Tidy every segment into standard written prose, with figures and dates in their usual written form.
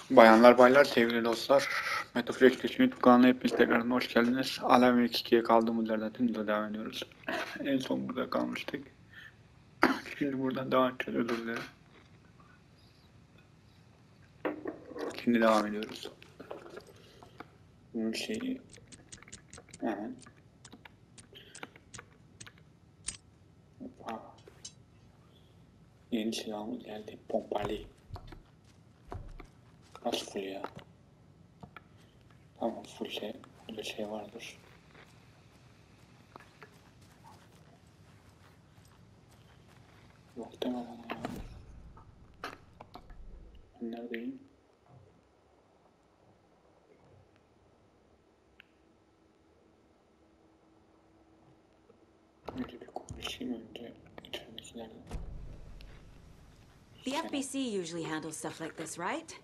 Bayanlar baylar sevgili dostlar. Metaflex YouTube kanalına hepiniz tekrardan hoş geldiniz. Alem ve 2'ye kaldığımız yerden tüm devam ediyoruz. En son burada kalmıştık. Şimdi buradan devam edeceğiz, özür dilerim. Şimdi devam ediyoruz. Bunun şeyi hemen. Hoppa. Yeni silahımız geldi. Pompalı. Nasıl full ya? Tamam, full şey. Burada şey vardır. Yok deme bana ya. Ben neredeyim? Önce bir konuşayım önce içeridekilerle. The FBC usually handles stuff like this, right?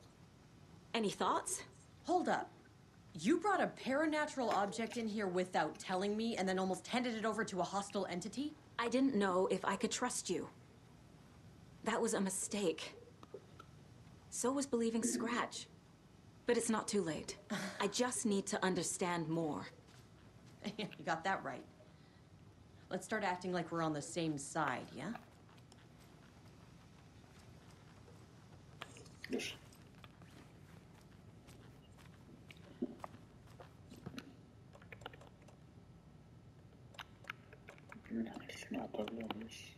Any thoughts? Hold up. You brought a paranatural object in here without telling me and then almost handed it over to a hostile entity? I didn't know if I could trust you. That was a mistake. So was believing Scratch. But it's not too late. I just need to understand more. You got that right. Let's start acting like we're on the same side, yeah? Dur. Şunu atabiliyor muyuz?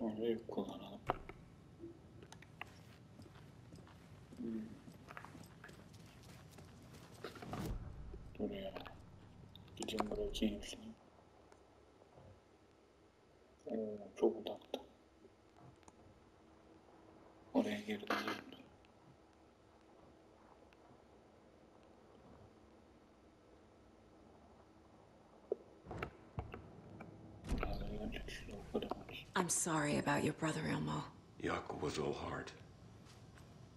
Onu kullanalım. Dur ya. Gideceğim bırakayım şunu. Çok uzakta. Oraya geri döneyim. I'm sorry about your brother, Ilmo. Yaakov was all heart.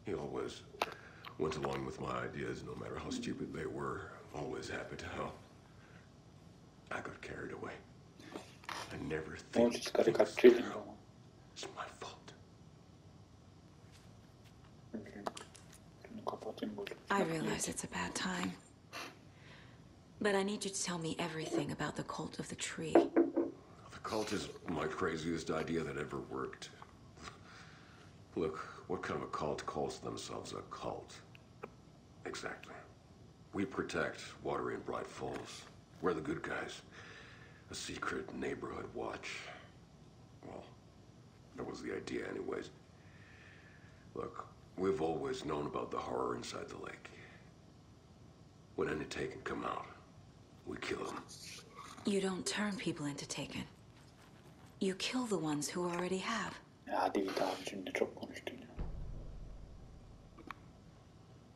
He always went along with my ideas, no matter how stupid they were. Always happy to help. I got carried away. I never think things through. It's my fault. I realize it's a bad time. But I need you to tell me everything about the cult of the tree. The cult is my craziest idea that ever worked. Look, what kind of a cult calls themselves a cult? Exactly. We protect water in Bright Falls. We're the good guys. A secret neighborhood watch. Well, that was the idea anyways. Look, we've always known about the horror inside the lake. When any Taken come out, we kill them. You don't turn people into Taken. You kill the ones who already have. Hadi git abi, şimdi çok konuştun ya.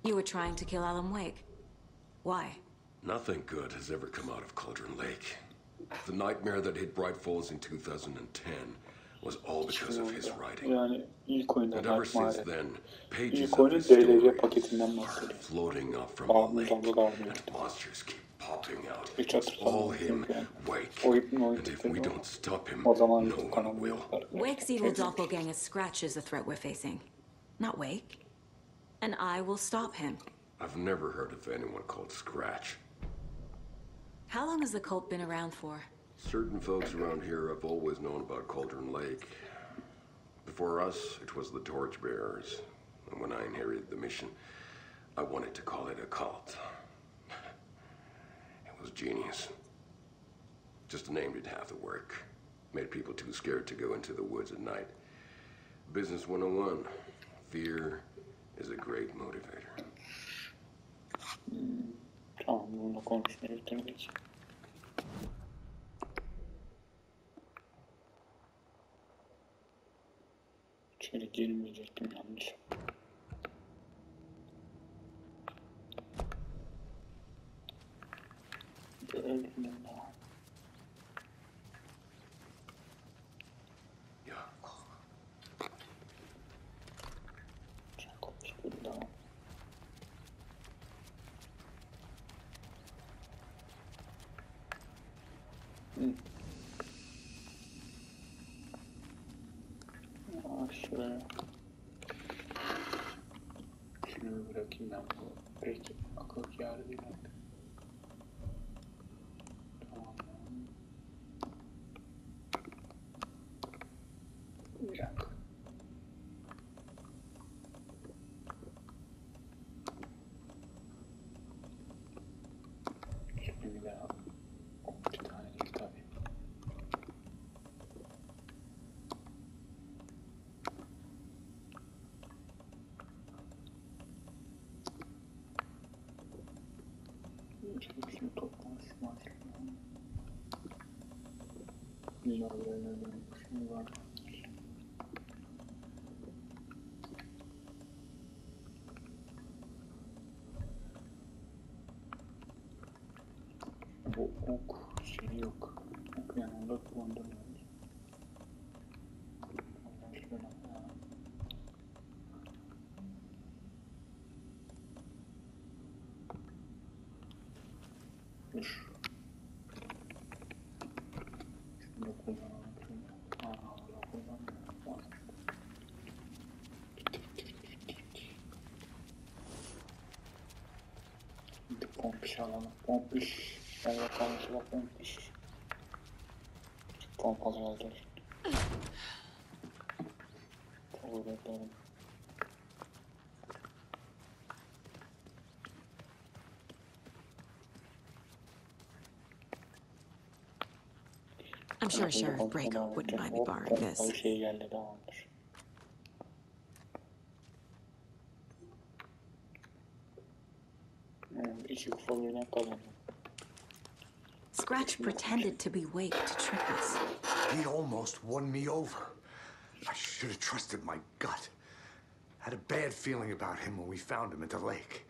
You were trying to kill Alan Wake. Why? Nothing good has ever come out of Cauldron Lake. The nightmare that hit Bright Falls in 2010 was all because of his writing. Yani ilk oyunda And ever since Nightmare. then, pages İlk of oyunun his story DLC paketinden are bahsediyor. floating up from the lake, and monsters keep popping out. Hiç It's all hatırlamıyorum him, yani. Wake. Oyun And if we tekrar don't stop him, o zaman no YouTube one kanalımı will. yapar. Wake's evil doppelganger Scratch is the threat we're facing. Not Wake. And I will stop him. I've never heard of anyone called Scratch. How long has the cult been around for? Certain folks around here have always known about Cauldron Lake. Before us, it was the Torchbearers. And when I inherited the mission, I wanted to call it a cult. It was genius. Just a name did half the work. Made people too scared to go into the woods at night. Business 101. Fear is a great motivator. Tamam, bununla konuşmayı bitirdik. İçeri girmeyecektim yanlış. Bölüm. Yeah. Çok bir daha. Şuraya. bırakayım ben bunu. Peki akıl kârı değil artık. Tamam. Bir dakika. Şimdi bir daha bir tane değil tabii. Hepsini toplaması lazım. Dünyalarına dönüşüm var. Bu ok şeyi yok. Ok yanında kullandırmıyoruz. Ondan şöyle dur. Şunu da kullanalım. Bunu kullanalım. Şimdi pompiş alalım. Pompiş. Gel bakalım şuna pompiş. Pompalı alacağız. Olur bakalım. I'm sure Sheriff Braco wouldn't mind me borrowing this. Pompalı şey geldi tamamdır. İki kupa birden kazandım. Scratch pretended to be Wake to trick us. He almost won me over. I should have trusted my gut. Had a bad feeling about him when we found him at the lake.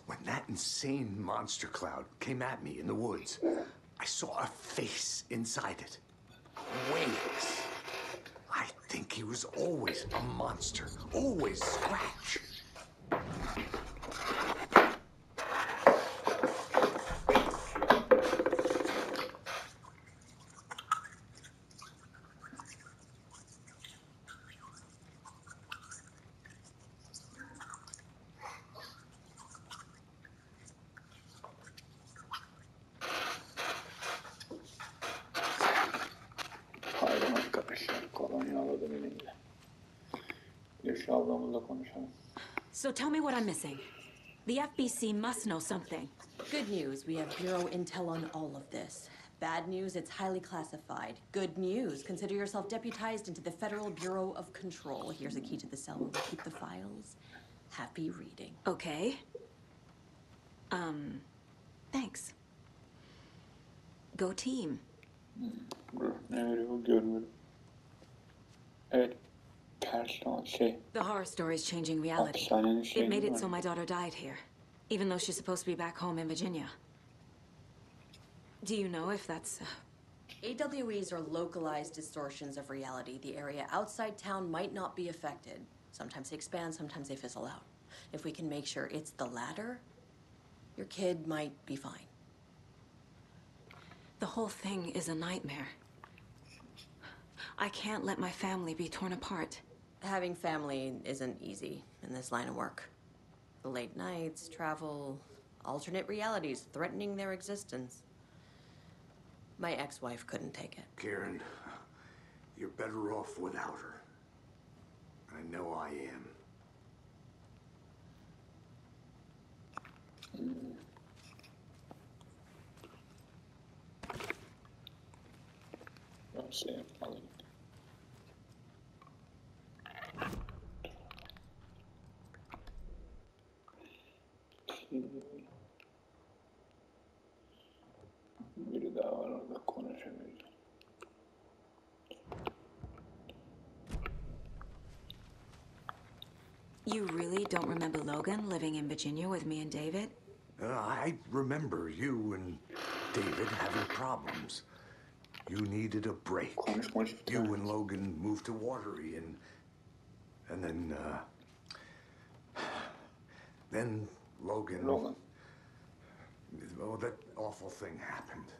When that insane monster cloud came at me in the woods, I saw a face inside it. Wings. I think he was always a monster. Always Scratch. Haydi arkadaşlar, kolonya aladım elimde. Bir şu ablamızla konuşalım. So tell me what I'm missing. The FBC must know something. Good news, we have Bureau intel on all of this. Bad news, it's highly classified. Good news, consider yourself deputized into the Federal Bureau of Control. Here's a key to the cell where we keep the files. Happy reading. Okay. Thanks. Go team. Ne veriyor görmüyorum. Evet. Personel şey. The horror story's changing reality. Hapishanenin It şeyi made it var. so my daughter died here, even though she's supposed to be back home in Virginia. Do you know if that's... AWEs are localized distortions of reality. The area outside town might not be affected. Sometimes they expand, sometimes they fizzle out. If we can make sure it's the latter, your kid might be fine. The whole thing is a nightmare. I can't let my family be torn apart. Having family isn't easy in this line of work. The late nights, travel, alternate realities threatening their existence. My ex-wife couldn't take it. Karen, you're better off without her. I know I am. Nasıl yapmalıyım? Biri daha var orada konuşamıyoruz. You really don't remember Logan living in Virginia with me and David? I remember you and David having problems. You needed a break. Konuşma You and Logan moved to Watery and then Logan. Well, that awful thing happened.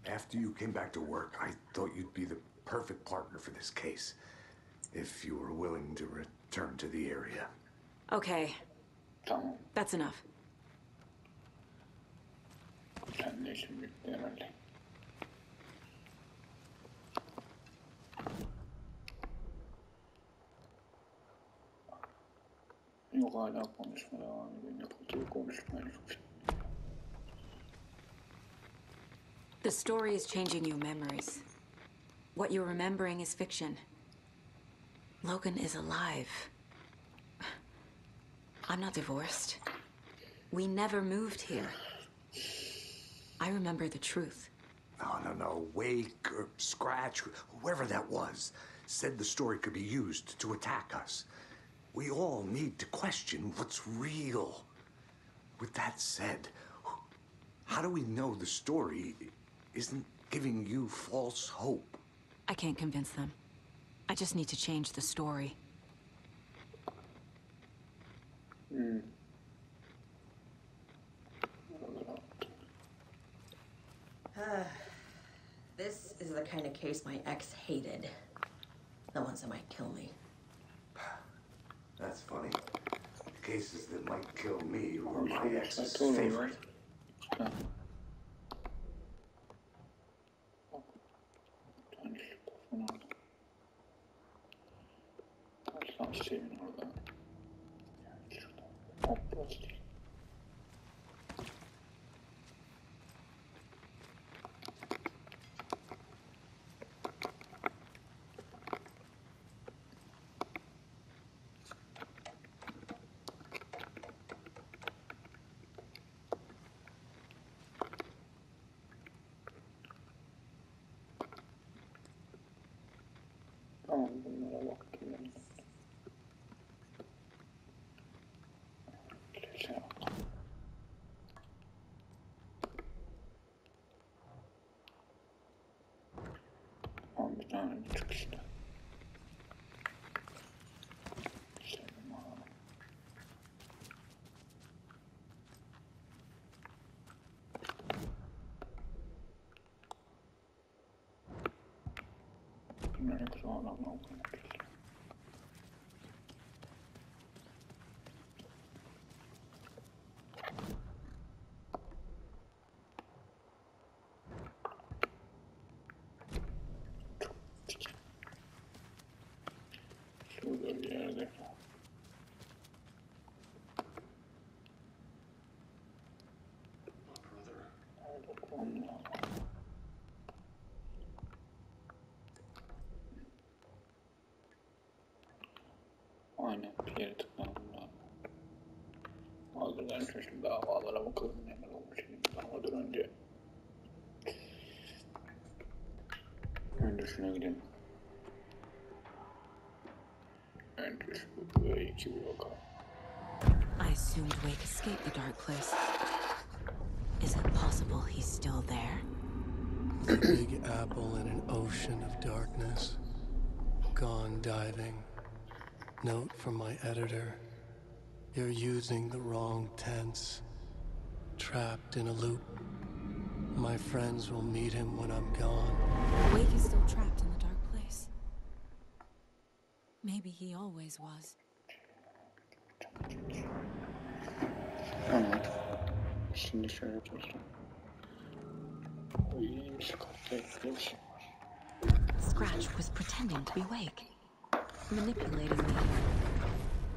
After you came back to work, I thought you'd be the perfect partner for this case, if you were willing to return to the area. Okay, Tamam. that's enough. Sen de işin bitti herhalde. Yok hala konuşma devam ediyor. Ne kötü konuşma. The story is changing your memories. What you're remembering is fiction. Logan is alive. I'm not divorced. We never moved here. I remember the truth. No. Wake or Scratch, whoever that was, said the story could be used to attack us. We all need to question what's real. With that said, how do we know the story isn't giving you false hope? I can't convince them. I just need to change the story. This is the kind of case my ex hated. The ones that might kill me. That's funny. The cases that might kill me were my Konuşma ex's doğru var. favorite. Ha. Bir tane şu kafan orada. Aslan şeyin orada. Yani şurada. Hop burası değil. Tamam bunlara baktım ben. Şey yaptım. Tamam bir tane çıkışta. Sevim alalım. Bunları kısa adamla okumak istiyorum. Şurada bir yerde. Nerede okumam lazım? Aynen bir yere tıklamam lazım. Hazırdan şu davalara bakalım neler olmuş. Davadan önce şuna gidelim. Önce şu böyle iki bir bakalım. I assumed Wake escaped the dark place. Is it possible he's still there? A big apple in an ocean of darkness. Gone diving. Note from my editor. You're using the wrong tense. Trapped in a loop. My friends will meet him when I'm gone. Wake is still trapped in the dark place. Maybe he always was. Tamam. Şimdi şöyle yapıyorsun. İyiymiş kartta bir şey var. Scratch was pretending to be Wake. Manipulating me.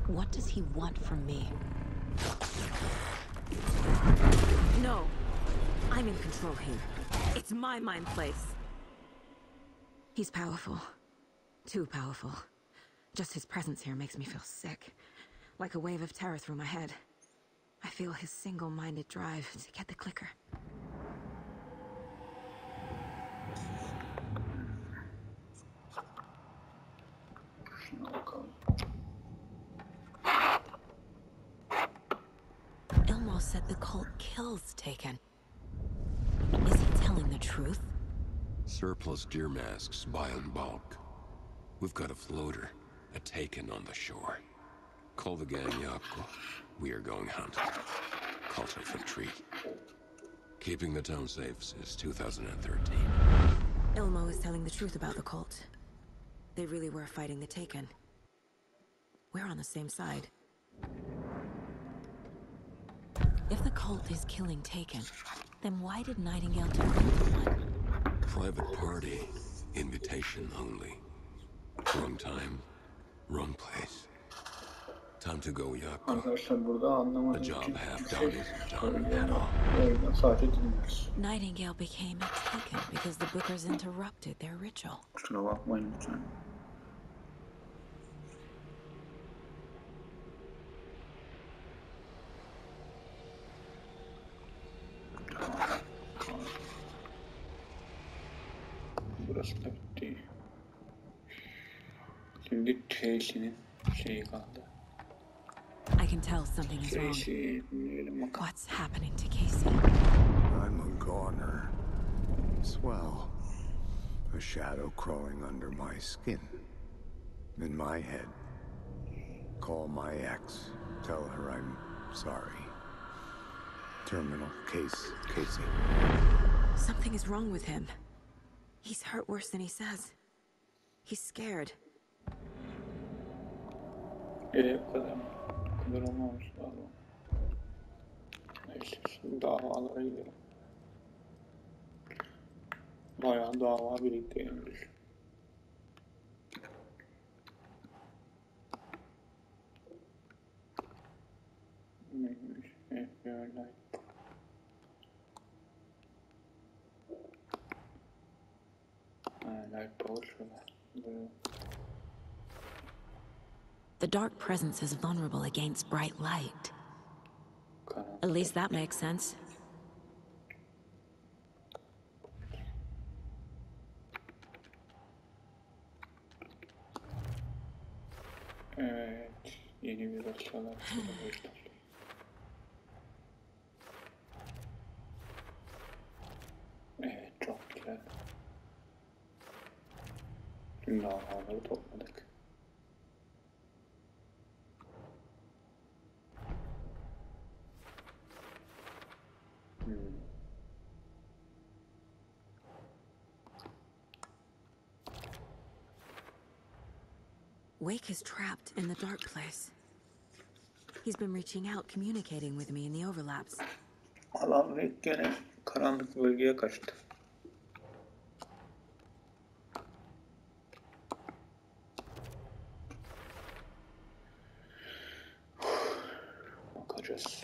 What does he want from me? No. I'm in control here. It's my mind place. He's powerful. Too powerful. Just his presence here makes me feel sick. Like a wave of terror through my head. I feel his single-minded drive to get the clicker. Şuna bakalım. Ilmo said the cult kills Taken. Is he telling the truth? Surplus deer masks buy in bulk. We've got a floater, a Taken on the shore. Call the gang up. We are going hunting. Cult of retreat. Keeping the town safe since 2013. Ilmo is telling the truth about the cult. They really were fighting the Taken. We're on the same side. cult is killing Taken, then why did Nightingale turn into one? Private party. Invitation only. Wrong time. Wrong place. Time to go, Yako. Arkadaşlar burada The anlamadığım job için half şey done isn't done at söyleyemiyorum. all. O yüzden sadece dinliyoruz. Nightingale became a Taken because the Bookers interrupted their ritual. Kusura bakmayın lütfen. Burası da bitti. Şimdi Tracy'nin şeyi kaldı. I can tell something is wrong. Tracy dinleyelim bakalım. What's happening to Casey? I'm a goner. Swell. A shadow crawling under my skin. In my head. Call my ex. Tell her I'm sorry. Terminal case, Casey. Something is wrong with him. He's hurt worse than he says. He's scared. Bu kadar olmamış galiba. Neyse şimdi davalara gidelim. Bayağı dava birikteymiş. Neymiş? FBI. Light power şöyle. The dark presence is vulnerable against bright light. At least that makes sense. Evet, yeni bir dosyalar başladı. Evet, çok güzel. Tüm davaları topladık. Wake is trapped in the dark place. He's been reaching out, communicating with me in the overlaps. Alan ve gene karanlık bölgeye kaçtı. Bakacağız.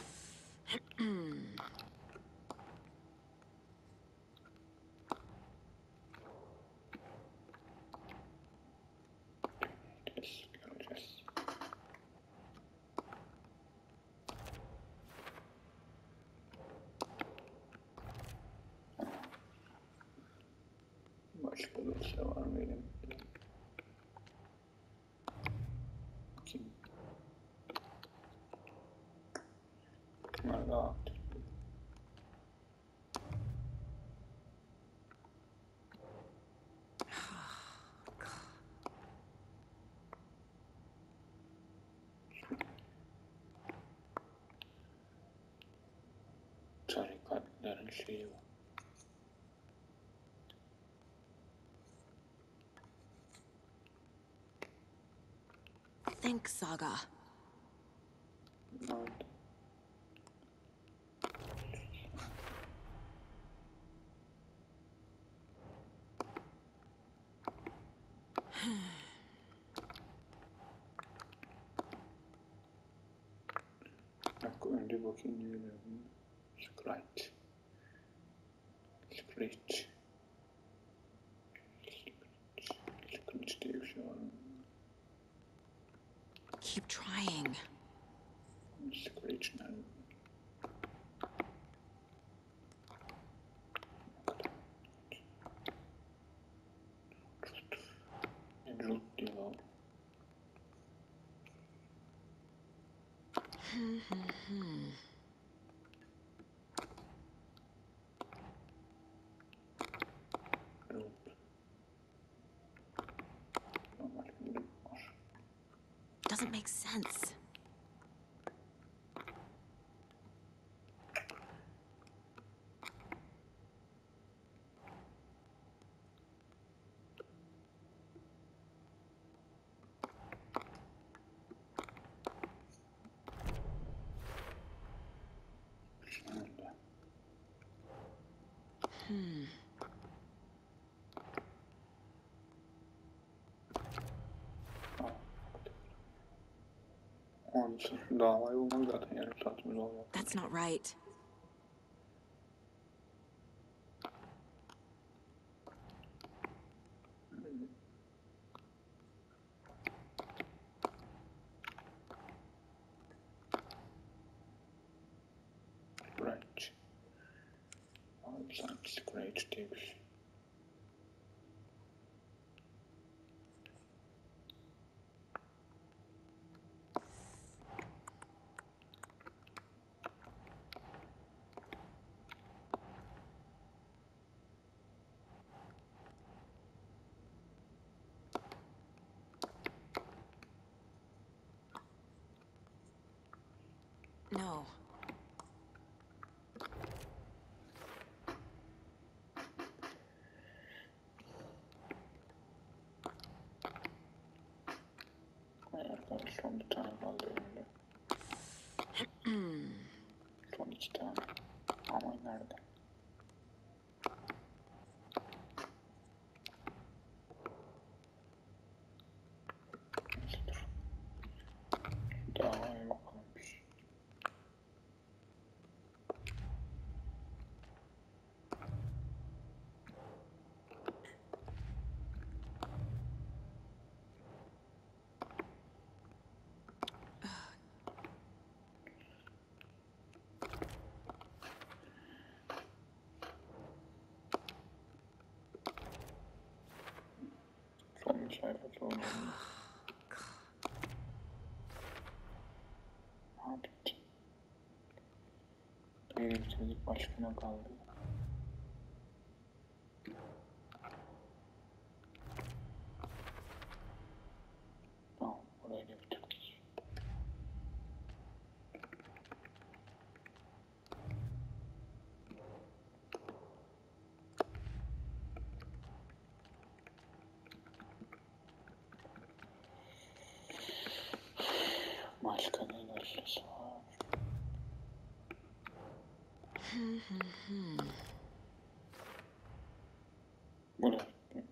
Göreceğiz. Başka dosya var mı elimde? Kim? Bunlar daha aktif. Tarikatların şeyi var. Think Saga. Nerede? Bak önce bakayım ne diyor bu? Scratch. Scratch. Scratch diye bir şey var mı? Keep trying. Scratch nerede? Root diyor. Root. Normal bir var. Doesn't make sense. Onun için şu davayı bulmak zaten yarım saatimiz olmalı. That's not right. Scratch. Abi sanki Scratch diye bir şey. No. Ayaklar son bir tane kaldı önümde. Son 2 tane. Ama nerede? Neyse dur. Davaya bakalım bir. Son bir sayfası oldu. Ha bitti. Böyle bitirdik. Başka ne kaldı? Tamam. Orayı da bitirdik. Başka neler var? Bu da bitti.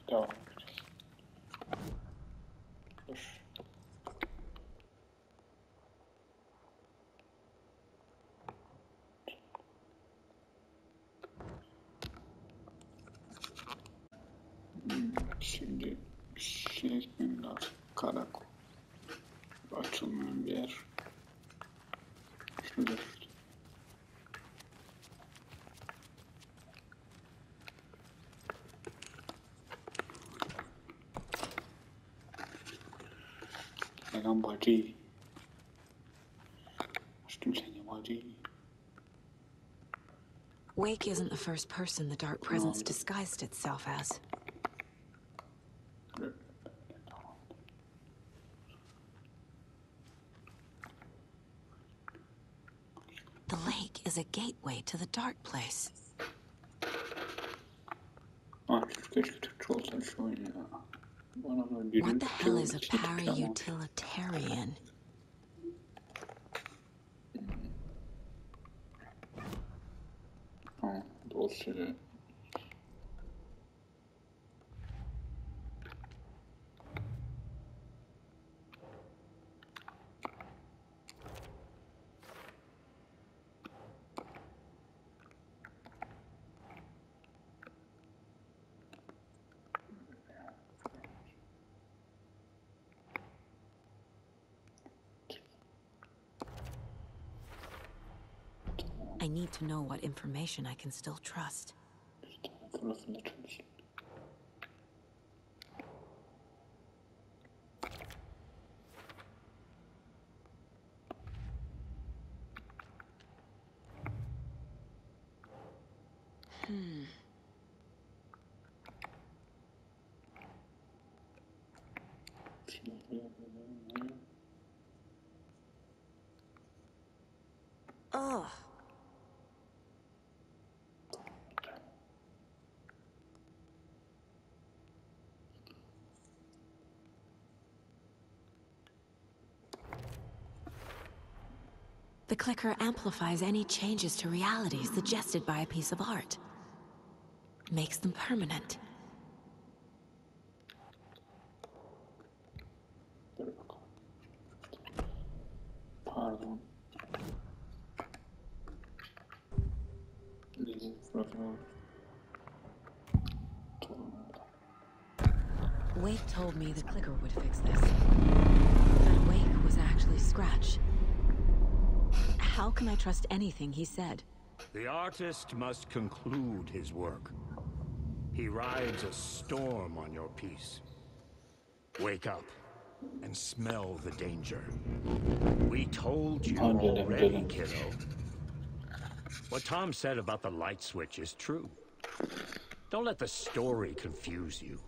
Devam edeceğiz. Dur. Şimdi bir şey ekmem lazım. Karakol. Açılmayan bir yer. Şurada. Selam bacı. Açtım seni bacı. Wake isn't the first person the dark presence disguised itself as. The lake is a gateway to the dark place. Ah keşke Türkçe olsa şu oyun ya. Bana da birini What the Türkçe hell is a Türkçe ama. para-utilitarian? Tamam. Dosyada. I need to know what information I can still trust. Bir tane tarafında çalışın. Şimdi buraya böyle. The clicker amplifies any changes to reality suggested by a piece of art. Makes them permanent. Pardon. Wake told me the clicker would fix this. But Wake was actually Scratch. How can I trust anything he said? The artist must conclude his work. He rides a storm on your piece. Wake up and smell the danger. We told you already, kiddo. What Tom said about the light switch is true. Don't let the story confuse you.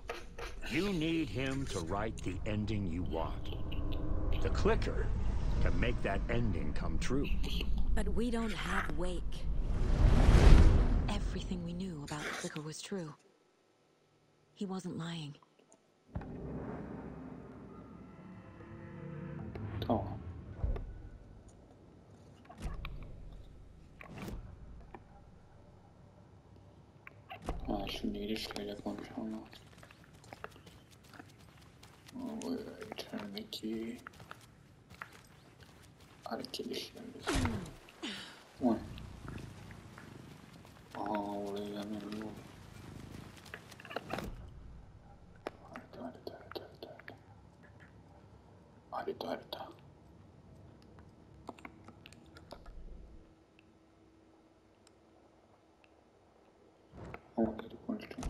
You need him to write the ending you want. The clicker can make that ending come true. But we don't have Wake. Everything we knew about the clicker was true. He wasn't lying. Tamam. Ha, şimdi ilişkiyle konuşalım. Bu içerideki hareket işlerimiz. Vay. Oraya yanıyorum. Harita. Ama dedi konuştum.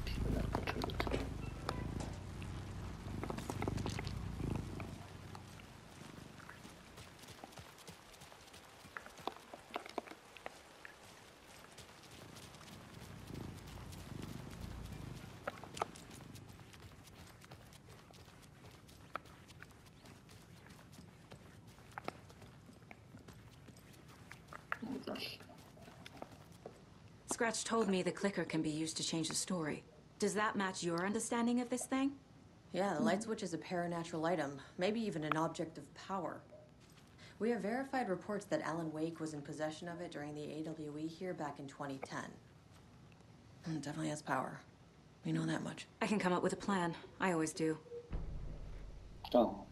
Şeyler kaçırdık. Scratch told me the clicker can be used to change the story. Does that match your understanding of this thing? Yeah, the light switch is a paranatural item, maybe even an object of power. We have verified reports that Alan Wake was in possession of it during the AWE here back in 2010. It definitely has power. We know that much. I can come up with a plan. I always do. Tamam.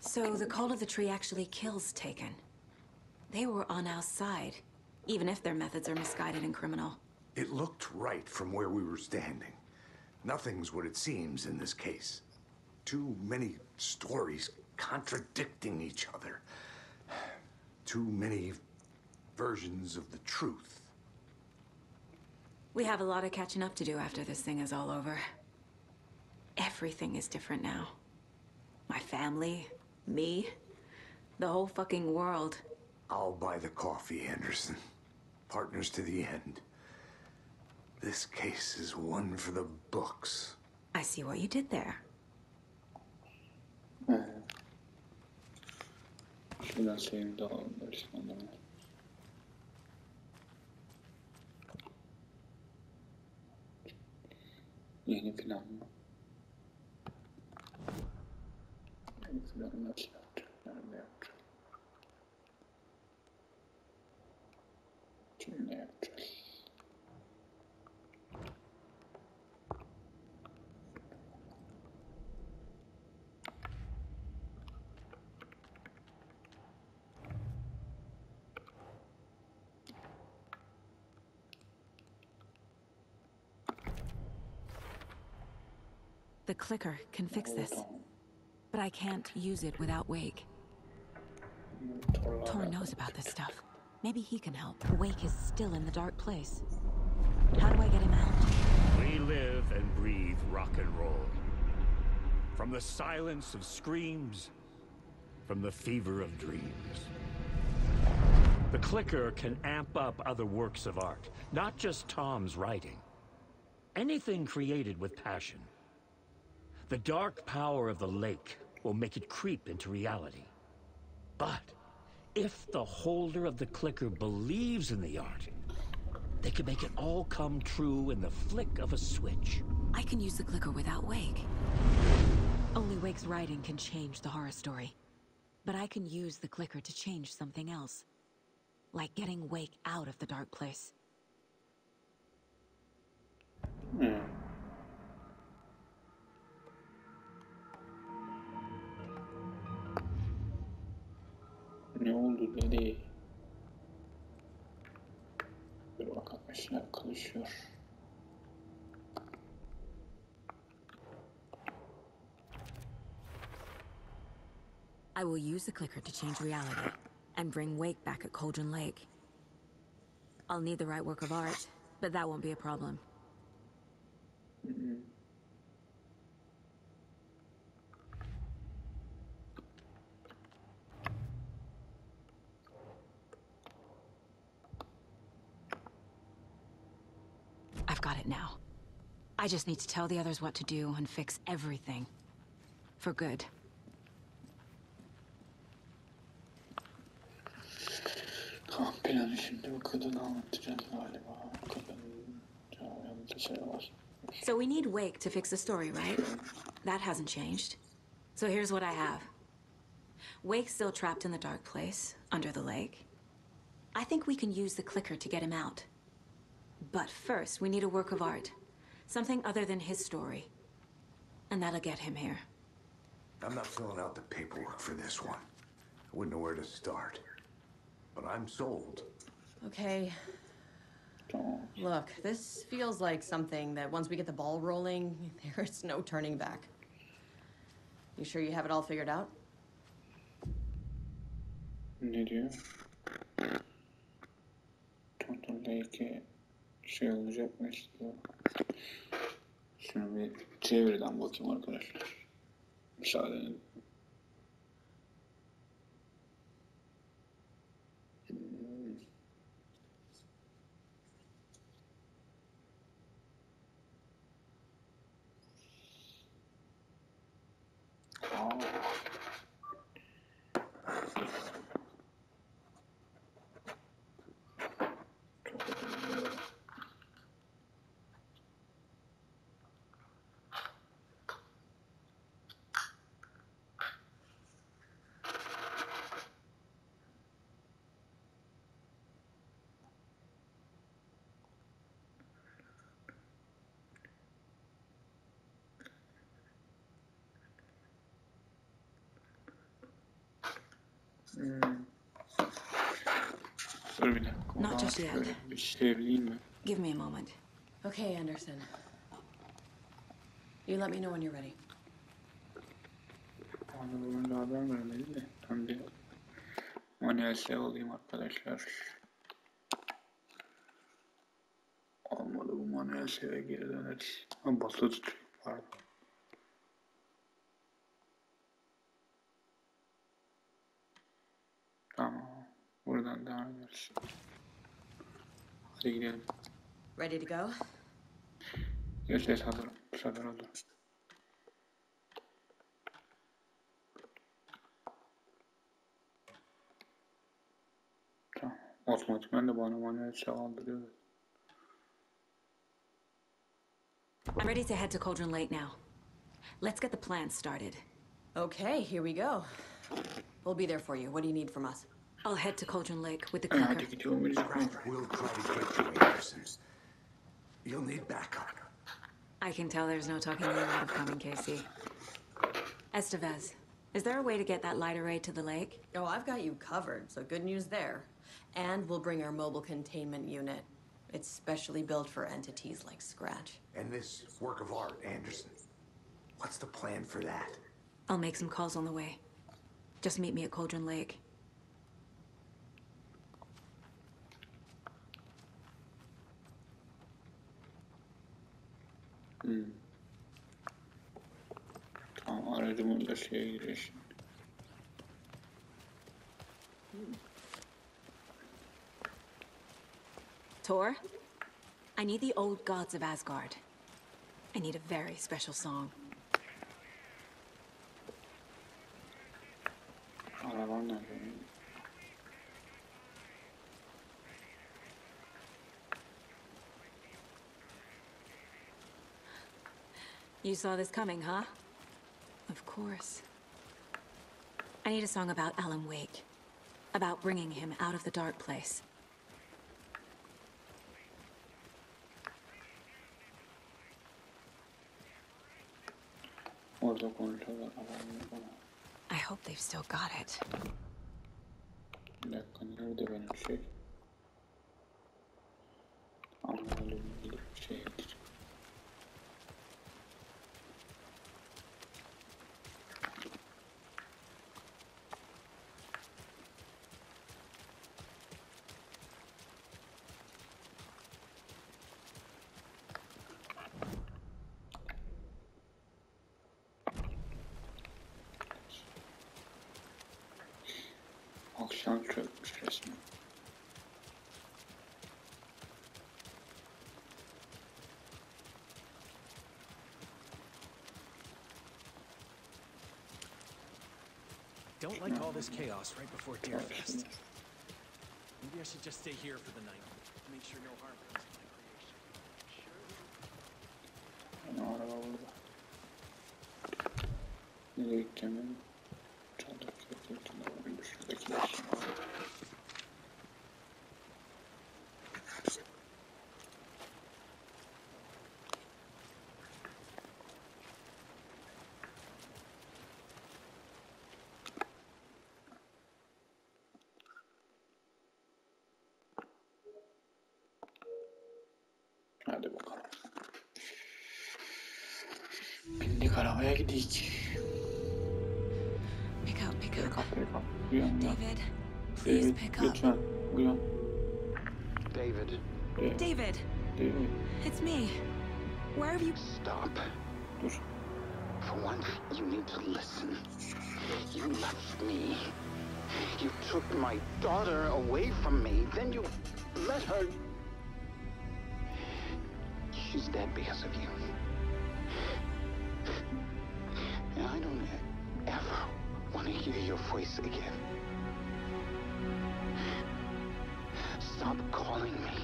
So the call of the tree actually kills Taken. They were on our side, even if their methods are misguided and criminal. It looked right from where we were standing. Nothing's what it seems in this case. Too many stories contradicting each other. Too many versions of the truth. We have a lot of catching up to do after this thing is all over. Everything is different now. My family, me, the whole fucking world. I'll buy the coffee, Anderson. Partners to the end. This case is one for the books. I see what you did there. Şuradan sevim de alalım. Yeni plan mı? Yeni plan nasıl yapacağım? Nerede yapacağım? Kimle yapacağız? The clicker can fix this, but I can't use it without Wake. Tor knows about this stuff. Maybe he can help. Wake is still in the dark place. How do I get him out? We live and breathe rock and roll. From the silence of screams, from the fever of dreams. The clicker can amp up other works of art, not just Tom's writing. Anything created with passion. The dark power of the lake will make it creep into reality. But if the holder of the clicker believes in the art, They could make it all come true in the flick of a switch. I can use the clicker without Wake. Only Wake's writing can change the horror story. But I can use the clicker to change something else. Like getting Wake out of the dark place. Ne oldu dedi. Bir bakalım işler karışıyor. I will use the clicker to change reality and bring Wake back at Cauldron Lake. I'll need the right work of art, but that won't be a problem. I've got it now. I just need to tell the others what to do and fix everything. For good. Tamam, planı şimdi bu kadını anlatacağız galiba. Kadının yanında şey var. So we need Wake to fix the story, right? That hasn't changed. So here's what I have. Wake's still trapped in the dark place, under the lake. I think we can use the clicker to get him out. But first, we need a work of art. Something other than his story. And that'll get him here. I'm not filling out the paperwork for this one. I wouldn't know where to start. But I'm sold. Okay. Look, this feels like something that once we get the ball rolling, there's no turning back. You sure you have it all figured out? Ne diyor? Kontrolde iki şey olacak mı istiyor? Şunu bir çeviriden bakayım arkadaşlar. Müsaade edin. Dur bir dakika. Not just yet. Böyle bir çevireyim mi? Give me a moment. Okay, Anderson. You let me know when you're ready. Bana haber vermedi de. Ben bir manuel şey olayım arkadaşlar. Olmadı bu manuel şeye geri döneriz. Ha, basılı tutuyor. Pardon. Tamam. Buradan devam ederiz. Hadi gidelim. Ready to go? Ses hazırım. Bu sefer oldu. Tamam. Otomatikman de bana manuel şey aldırıyor. I'm ready to head to Cauldron Lake now. Let's get the plan started. Okay, here we go. We'll be there for you. What do you need from us? I'll head to Cauldron Lake with the Hadi clicker. gidiyorum. We'll try to get you, Anderson. You'll need backup. I can tell there's no talking you out of coming, Casey. Estevez, is there a way to get that light array to the lake? Oh, I've got you covered, so good news there. And we'll bring our mobile containment unit. It's specially built for entities like Scratch. And this work of art, Anderson. What's the plan for that? I'll make some calls on the way. Just meet me at Cauldron Lake. Tamam, aracımın da şeye giriyor şimdi. Tor, I need the old gods of Asgard. I need a very special song. Araban nerede? You saw this coming, huh? Of course. I need a song about Alan Wake. About bringing him out of the dark place. Orada konuşuyorlar adamlar. I hope they've still got it. Bir dakika, nerede benim şey? Ama öyle bir şey. Akşam çökmüş resmen. Don't like all this chaos right before Deerfest. Maybe I should just stay here for the night. Make sure no harm comes to my creation. Yani araba burada. Nereye gideceğim ben? Çaldaki yapıyorlar. Şuradakiler. Hadi bakalım. Bindik arabaya gidik. Pick up, pick up. Pick up. Uyan, uyan. David, please David, pick up. lütfen uyan. David, David, David, it's me. Where have you... stop. dur. For once, you need to listen. You left me. You took my daughter away from me. Then you let her... She's dead because of you. And I don't ever want to hear your voice again. Stop calling me.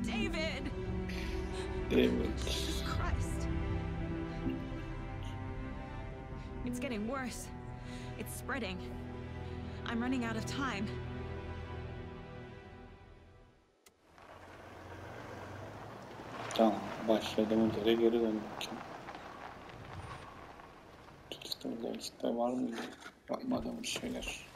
David! David. Jesus Christ. It's getting worse. It's spreading. I'm running out of time. Tamam, başladığımız yere geri döndük. Sizlerle var mıydı? Yapmadığımız şeyler.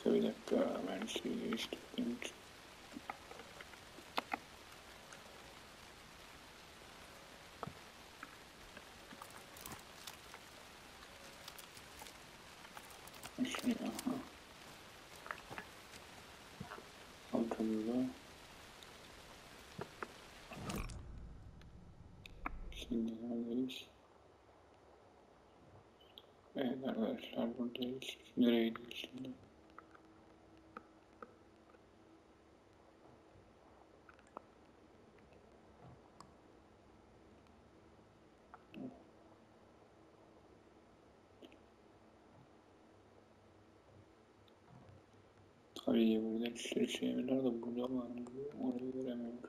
Bir dakika, ben şeyi değiştirdim. Şuraya, aha. Kontrolü. Şimdi neredeyiz? Evet arkadaşlar, buradayız. Nereye gidiyoruz şimdi? Tabii burada bir sürü şeyler de burada var mı? Orayı göremiyorum.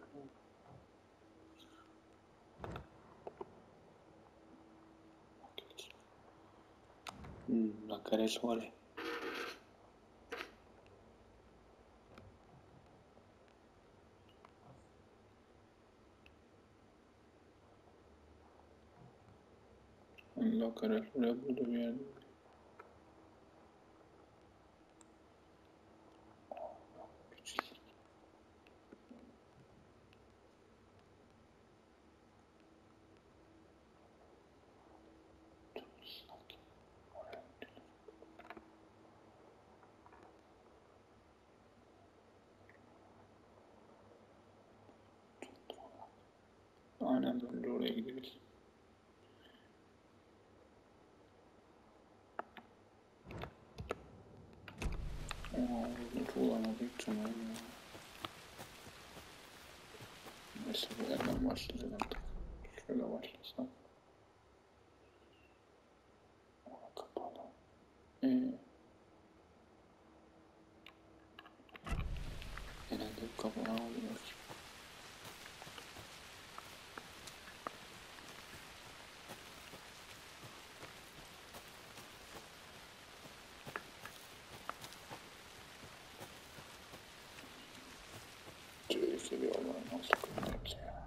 Nakares var. Nakares oraya burada bir yerde. Aynen böyle oraya gideriz. Bunu kullanmadık tamam ya. Neyse bir yerden başlayalım artık. Şöyle başlasam. Kafana alıyor. Şöyle seviyorlar nasıl kıymet ya.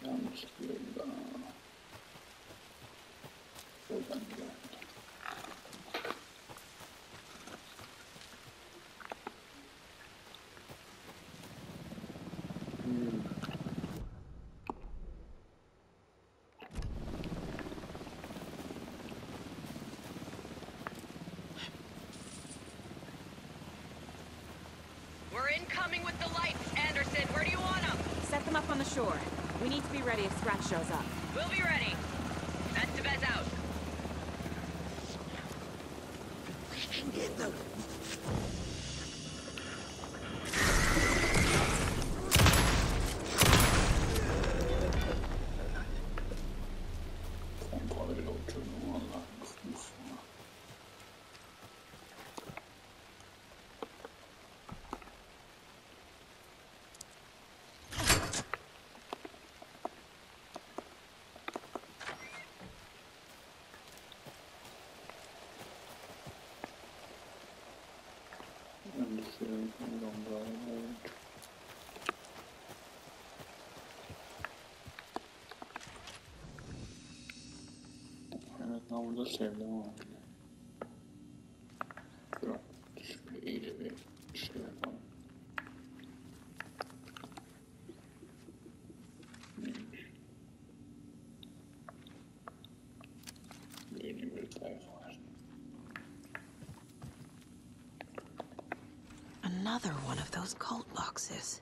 Yanlışlıkla buradan gidelim. We're incoming with the lights, Anderson. Where do you want them? Set them up on the shore. We need to be ready if Scratch shows up. We'll be ready. That's the best out. Get them. Pompalarıyla uçurdum valla. Uf. Evet, ben burada sevdim ama. Dur, şöyle iyice bir şey yapalım. Neymiş? Yeni bir sayfa var. Another one of those cult boxes.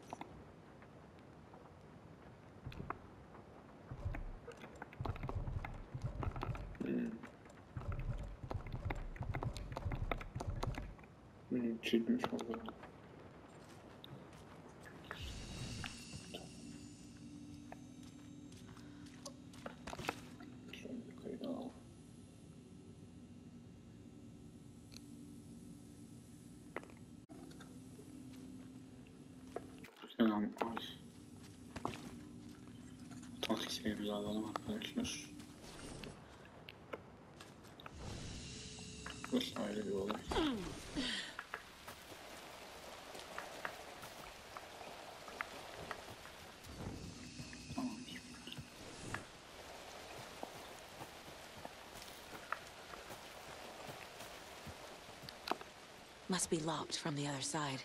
Çekmiş oldu. Şöyle kaydı alalım. Selam. Taksiye alalım arkadaşlar. Burası ayrı bir olay. Must be locked from the other side.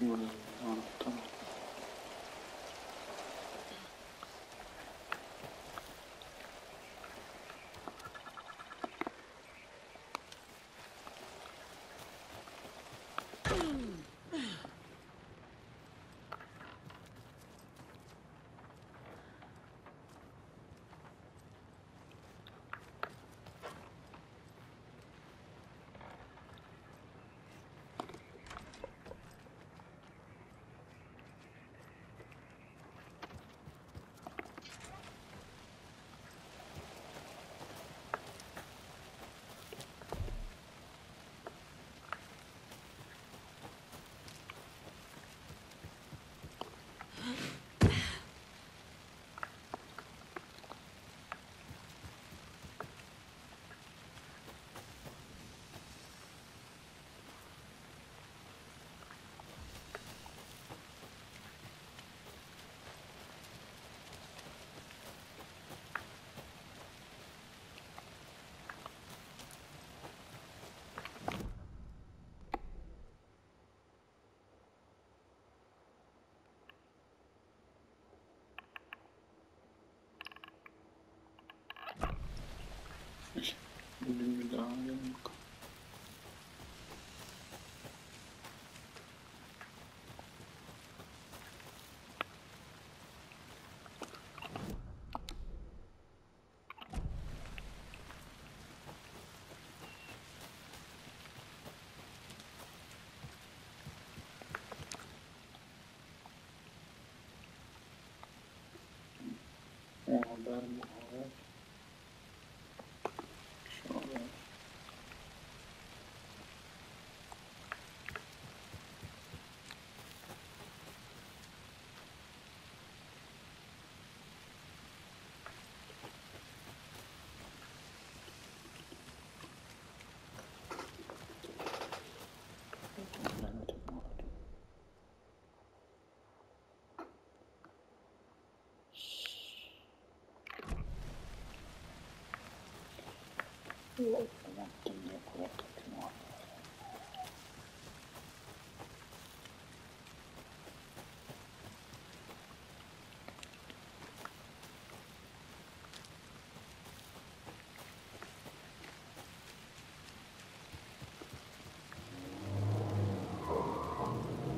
Burada. Tamam.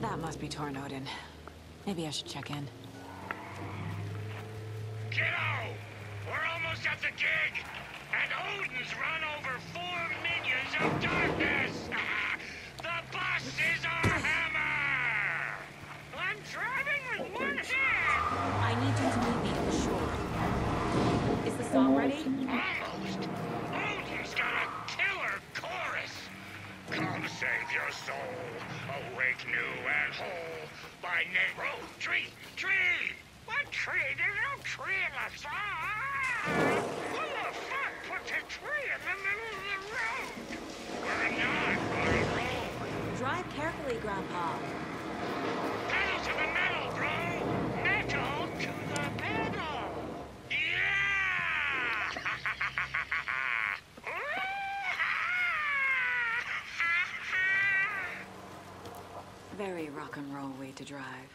That must be Tornodin. Maybe I should check in. Kiddo! We're almost at the gig! And Odin's run over 4 minions of darkness! The bus is our hammer! I'm driving with one hand! I need you to meet me at the shore. Is the song ready? Almost! Odin's got a killer chorus! Come save your soul, awake new and whole, by Negro Tree! What tree? There's no tree in the song! Who the fuck put the tree in the middle of the road? We're not on a road! Drive carefully, Grandpa. Pedal to the metal, bro! Metal to the pedal! Yeah! Very rock and roll way to drive.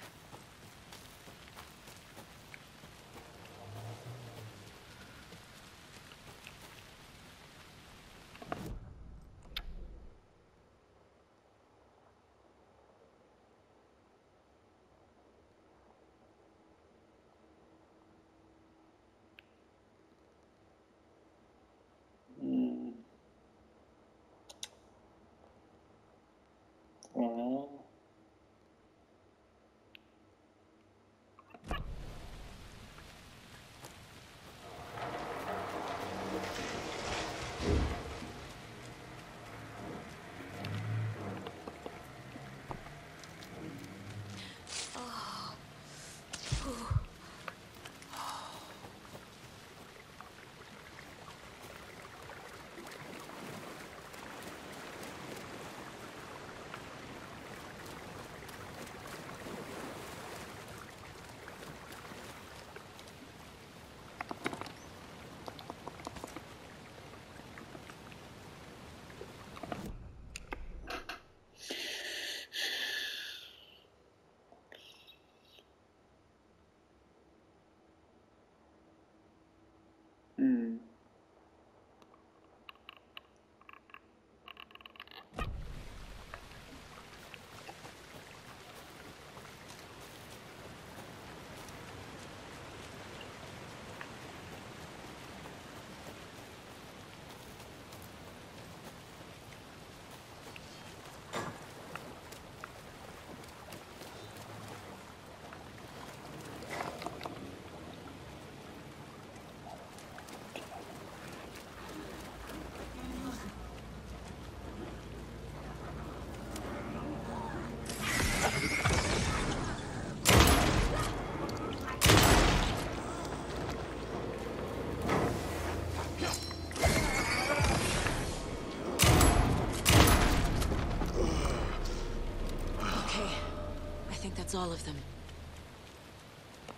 That's all of them.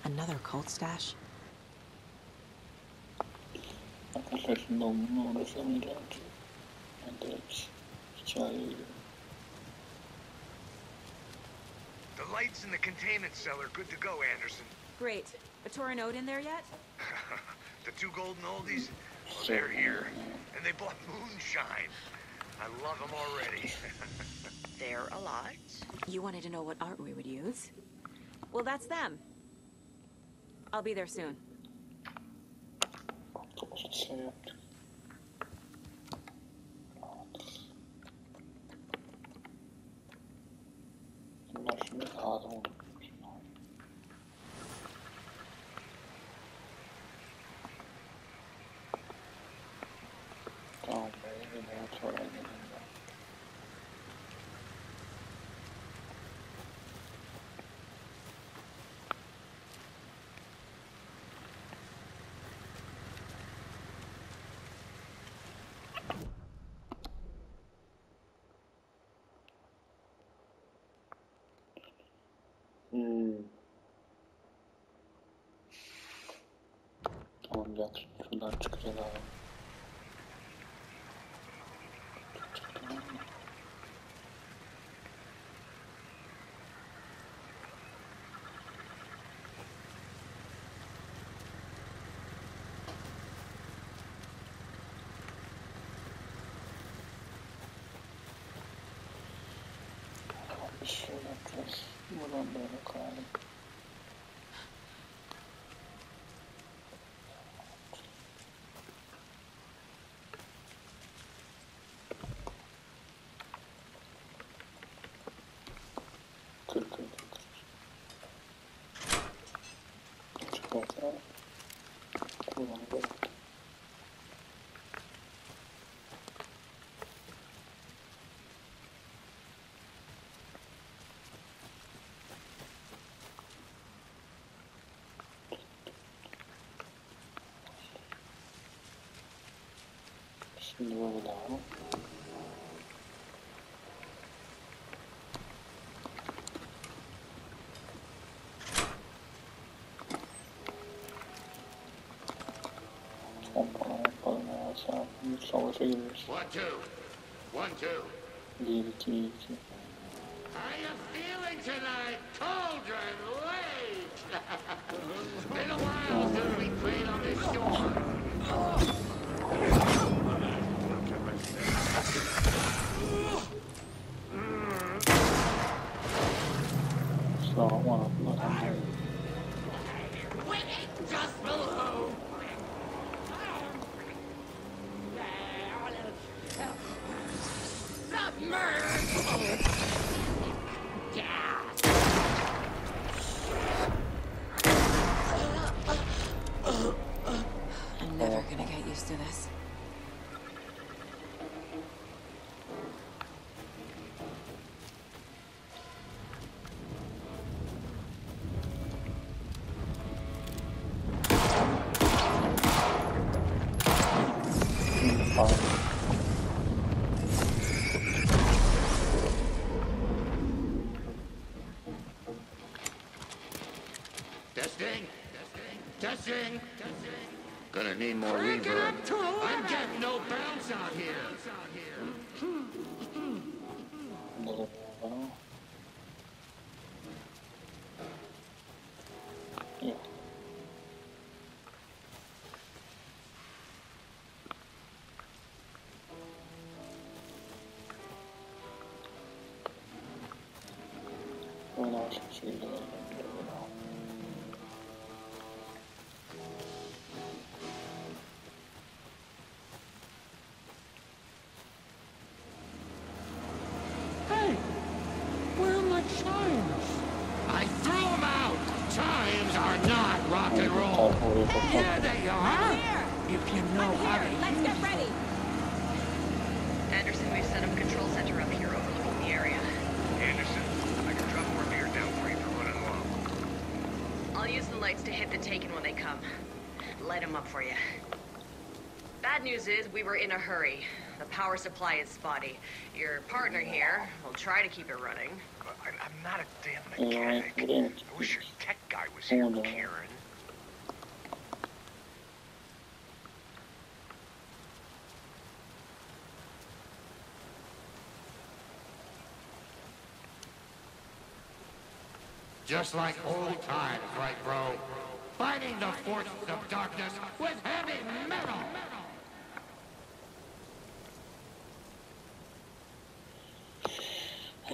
Another cult stash? Arkadaşlar şimdi onu uğraşamayacağım ki. Ben direkt hikayeye giriyorum. The lights in the containment cell are good to go, Anderson. Great. A Tornod in there yet? The 2 golden oldies, well, they're here. And they bought moonshine. I love them already. They're a lot. You wanted to know what art we would use? Well, that's them. I'll be there soon. Şey yaptık. Bunlar şimdi lazım olur. Tamam, böyle sonra gidelim. Tamam, gel. Şuradan çıkacağız abi. Şöyle yapacağız. Buradan böyle koyalım. Kır. Çıkarsa kullanılır. Şimdi böyle daha. Savaşa giriyoruz. 1-2-2. How you feeling tonight? Cauldron late. Been a while since we played on this shore. Sağlam Just below. I'm never gonna get used to this. Testing. Gonna need more reverb. I'm getting no bounce out here. Yeah. Oyunu açık şekilde I threw them out. Chimes are not rock and roll. Here they are. If you know how to. Let's get ready. Anderson, we've set up a control center up here overlooking the area. Anderson, I can drop more beer down for you for running low. I'll use the lights to hit the Taken when they come. Light them up for you. Bad news is we were in a hurry. The power supply is spotty. Your partner here will try to keep it running. I'm not a damn mechanic. I wish your tech guy was here, Karen. Just like old times, right, bro? Fighting the forces of darkness with heavy metal.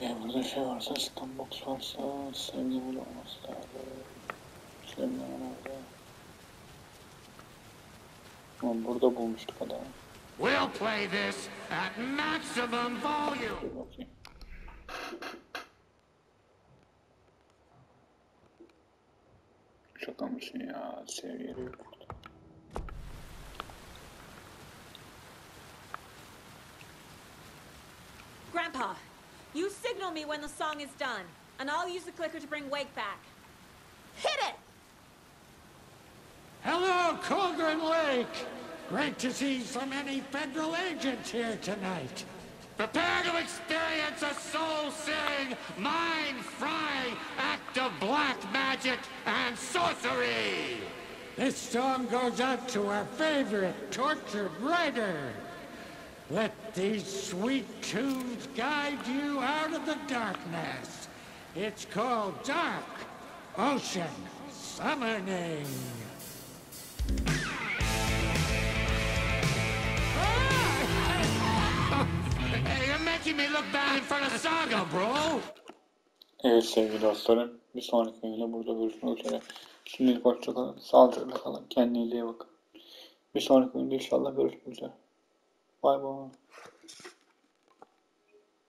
Eğer burada şey varsa, standbox varsa, sevgi bile olması lazım. Sevgi nerede? Ama burada bulmuştuk adamı. We'll play this at maximum volume. Dur bakayım. Şaka mısın ya? Seviyeli yok burada. Grandpa, you signal me when the song is done, and I'll use the clicker to bring Wake back. Hit it! Hello, Cauldron Lake. Great to see so many federal agents here tonight. Prepare to experience a soul-searing, mind-frying act of black magic and sorcery! This song goes out to our favorite tortured writer. Let these sweet tunes guide you out of the darkness. It's called Dark Ocean Summoning. Hey, you're making me look bad in front of Saga, bro! Evet sevgili dostlarım, bir sonraki oyunda burada görüşmek üzere. Şimdilik hoşça kalın, sağlıcakla kalın, kendinize iyi bakın. Bir sonraki oyunda inşallah görüşmek üzere. Bay bay.